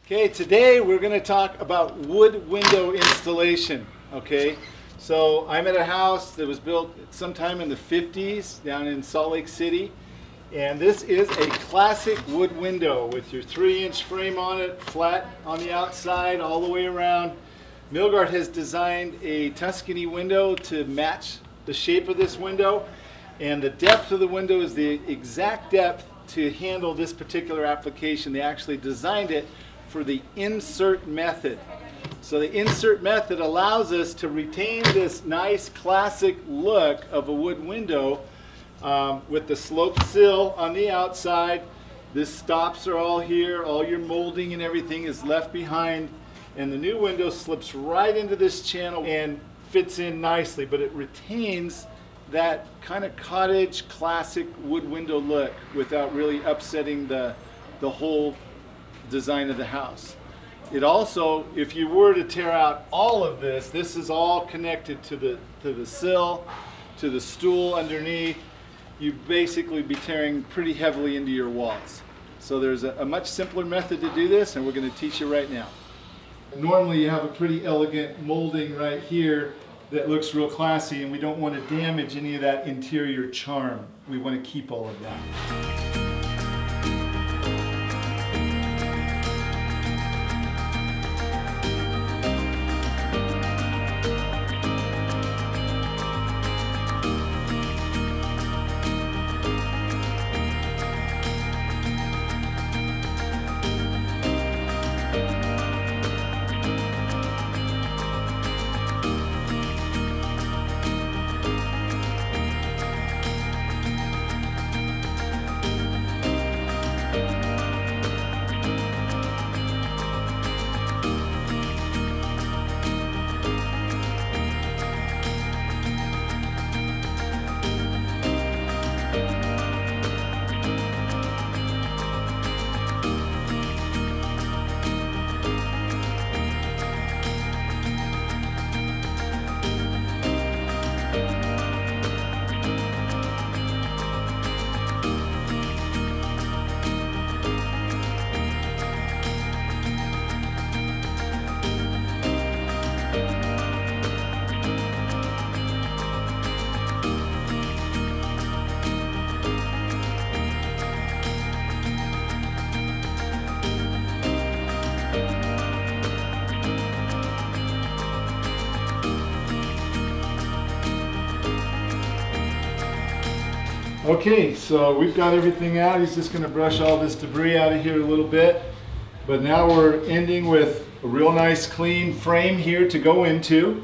Okay, today we're going to talk about wood window installation. Okay, so I'm at a house that was built sometime in the 50s down in Salt Lake City, and this is a classic wood window with your 3-inch frame on it, flat on the outside all the way around. Milgard has designed a Tuscany window to match the shape of this window, and the depth of the window is the exact depth to handle this particular application. They actually designed it for the insert method. So the insert method allows us to retain this nice classic look of a wood window with the sloped sill on the outside. The stops are all here, all your molding and everything is left behind, and the new window slips right into this channel and fits in nicely, but it retains that kind of cottage classic wood window look without really upsetting the whole design of the house. It also, if you were to tear out all of this, this is all connected to the sill, to the stool underneath. You'd basically be tearing pretty heavily into your walls. So there's a much simpler method to do this, and we're going to teach you right now. Normally you have a pretty elegant molding right here that looks real classy, and we don't want to damage any of that interior charm. We want to keep all of that. Okay, so we've got everything out. He's just going to brush all this debris out of here a little bit. But now we're ending with a real nice clean frame here to go into.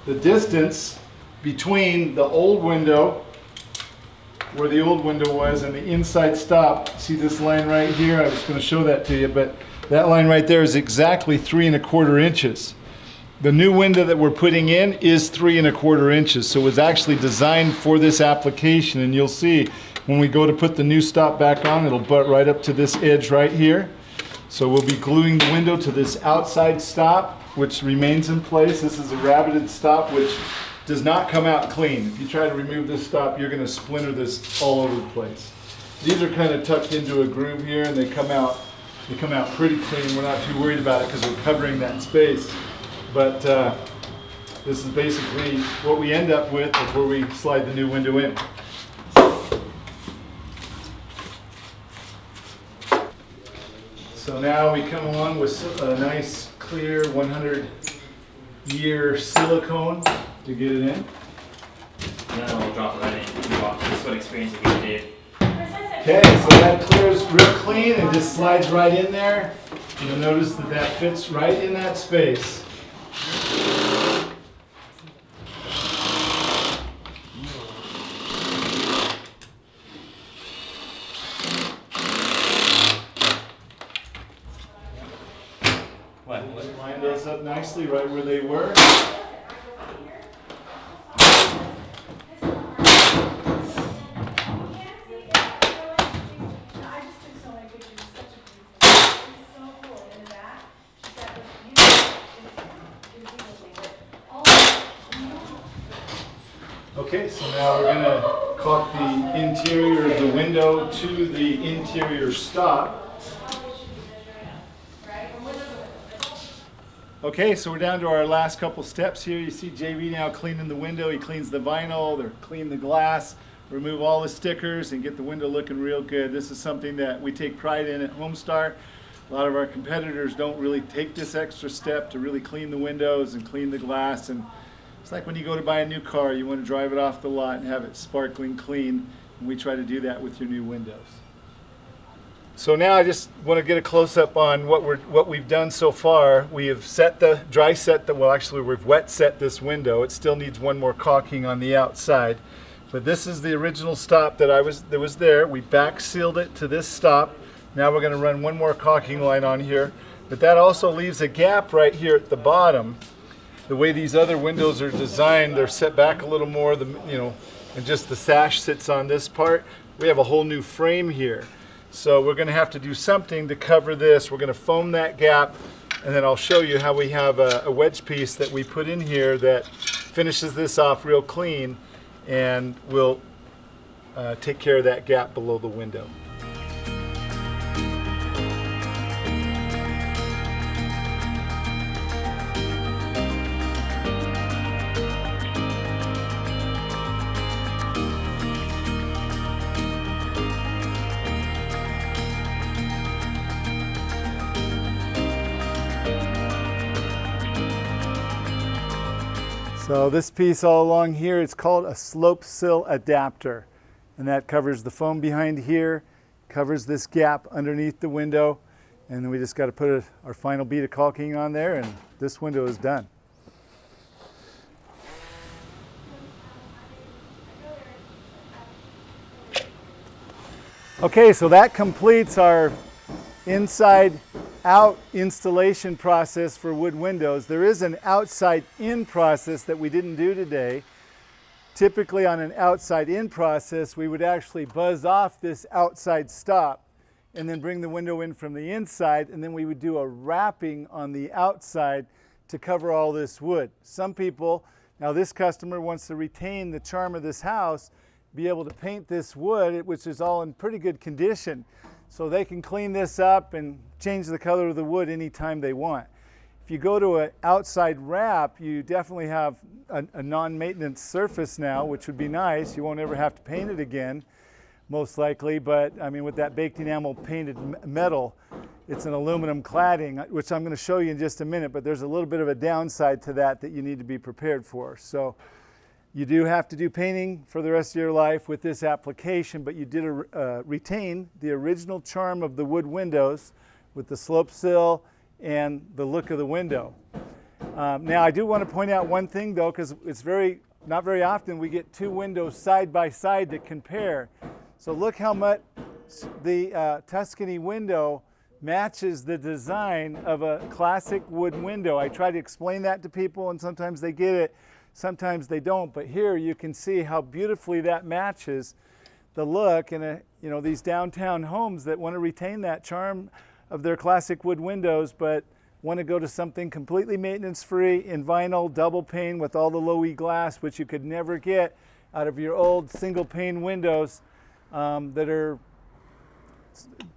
The distance between the old window, where the old window was, and the inside stop, see this line right here? I was going to show that to you, but that line right there is exactly 3 1/4 inches. The new window that we're putting in is 3 1/4 inches, so it was actually designed for this application, and you'll see when we go to put the new stop back on, it'll butt right up to this edge right here. So we'll be gluing the window to this outside stop, which remains in place. This is a rabbited stop, which does not come out clean. If you try to remove this stop, you're going to splinter this all over the place. These are kind of tucked into a groove here, and they come out pretty clean. We're not too worried about it because we're covering that space. But this is basically what we end up with before we slide the new window in. So now we come along with a nice clear 100-year silicone to get it in. And then we'll drop it right in. That's what experience you get, Dave. Okay, so that clears real clean and just slides right in there. You'll notice that that fits right in that space. Line those up nicely right where they were. Okay, so now we're going to caulk the interior of the window to the interior stop. Okay, so we're down to our last couple steps here. You see JV now cleaning the window. He cleans the vinyl, they're cleaning the glass, remove all the stickers and get the window looking real good. This is something that we take pride in at Homestar. A lot of our competitors don't really take this extra step to really clean the windows and clean the glass. And it's like when you go to buy a new car, you want to drive it off the lot and have it sparkling clean. And we try to do that with your new windows. So now I just want to get a close-up on what we've done so far. We have we've wet set this window. It still needs one more caulking on the outside. But this is the original stop that was there. We back sealed it to this stop. Now we're going to run one more caulking line on here. But that also leaves a gap right here at the bottom. The way these other windows are designed, they're set back a little more, and just the sash sits on this part. We have a whole new frame here. So we're going to have to do something to cover this. We're going to foam that gap, and then I'll show you how we have a wedge piece that we put in here that finishes this off real clean, and will take care of that gap below the window. So this piece all along here, it's called a slope sill adapter. And that covers the foam behind here, covers this gap underneath the window, and then we just got to put our final bead of caulking on there, and this window is done. Okay, so that completes our inside out installation process for wood windows. There is an outside in process that we didn't do today. Typically on an outside in process, we would actually buzz off this outside stop and then bring the window in from the inside, and then we would do a wrapping on the outside to cover all this wood. Some people, now this customer wants to retain the charm of this house, be able to paint this wood, which is all in pretty good condition. So they can clean this up and change the color of the wood anytime they want. If you go to an outside wrap, you definitely have a non-maintenance surface now, which would be nice. You won't ever have to paint it again, most likely. But I mean, with that baked enamel painted metal, it's an aluminum cladding, which I'm going to show you in just a minute. But there's a little bit of a downside to that you need to be prepared for. So you do have to do painting for the rest of your life with this application, but you did retain the original charm of the wood windows with the slope sill and the look of the window. Now I do want to point out one thing though, because it's not very often we get two windows side by side to compare. So look how much the Tuscany window matches the design of a classic wood window. I try to explain that to people, and sometimes they get it, sometimes they don't. But here you can see how beautifully that matches the look in these downtown homes that want to retain that charm of their classic wood windows, but want to go to something completely maintenance-free in vinyl, double pane with all the low E glass, which you could never get out of your old single pane windows that are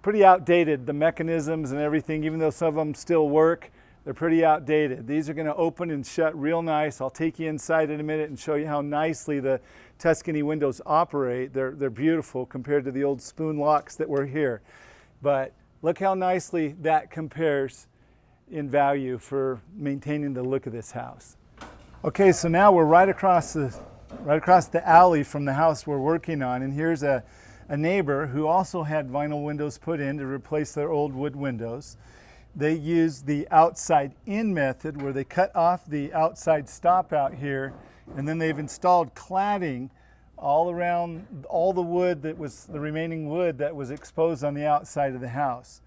pretty outdated. The mechanisms and everything, even though some of them still work, they're pretty outdated. These are going to open and shut real nice. I'll take you inside in a minute and show you how nicely the Tuscany windows operate. They're beautiful compared to the old spoon locks that were here. But look how nicely that compares in value for maintaining the look of this house. Okay, so now we're right across the alley from the house we're working on, and here's a neighbor who also had vinyl windows put in to replace their old wood windows. They used the outside in method where they cut off the outside stop out here, and then they've installed cladding all around all the wood that was the remaining wood that was exposed on the outside of the house.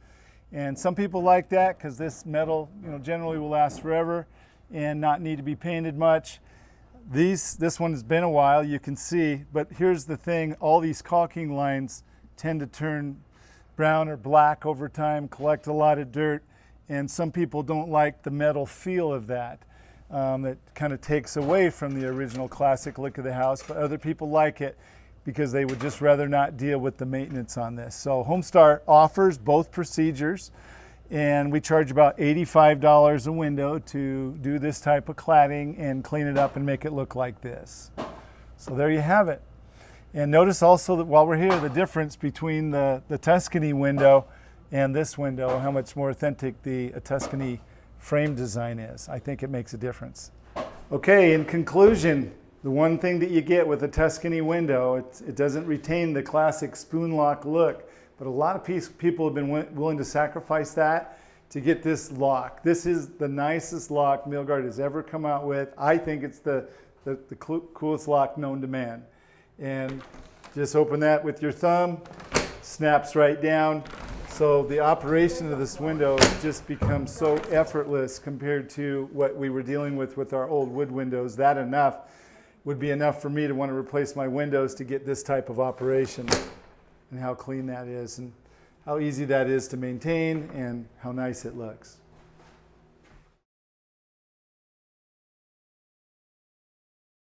And some people like that because this metal, generally will last forever and not need to be painted much. This one has been a while, you can see, but here's the thing, all these caulking lines tend to turn brown or black over time, collect a lot of dirt, and some people don't like the metal feel of that. It kind of takes away from the original classic look of the house, but other people like it because they would just rather not deal with the maintenance on this. So Homestar offers both procedures, And we charge about $85 a window to do this type of cladding and clean it up and make it look like this. So there you have it. And notice also that while we're here, the difference between the Tuscany window and this window, how much more authentic the Tuscany frame design is. I think it makes a difference. Okay, in conclusion, the one thing that you get with a Tuscany window, it doesn't retain the classic spoon lock look, but a lot of people have been willing to sacrifice that to get this lock. This is the nicest lock Milgard has ever come out with. I think it's the coolest lock known to man. And just open that with your thumb, snaps right down. So the operation of this window has just become so effortless compared to what we were dealing with our old wood windows. That would be enough for me to want to replace my windows to get this type of operation, and how clean that is and how easy that is to maintain and how nice it looks.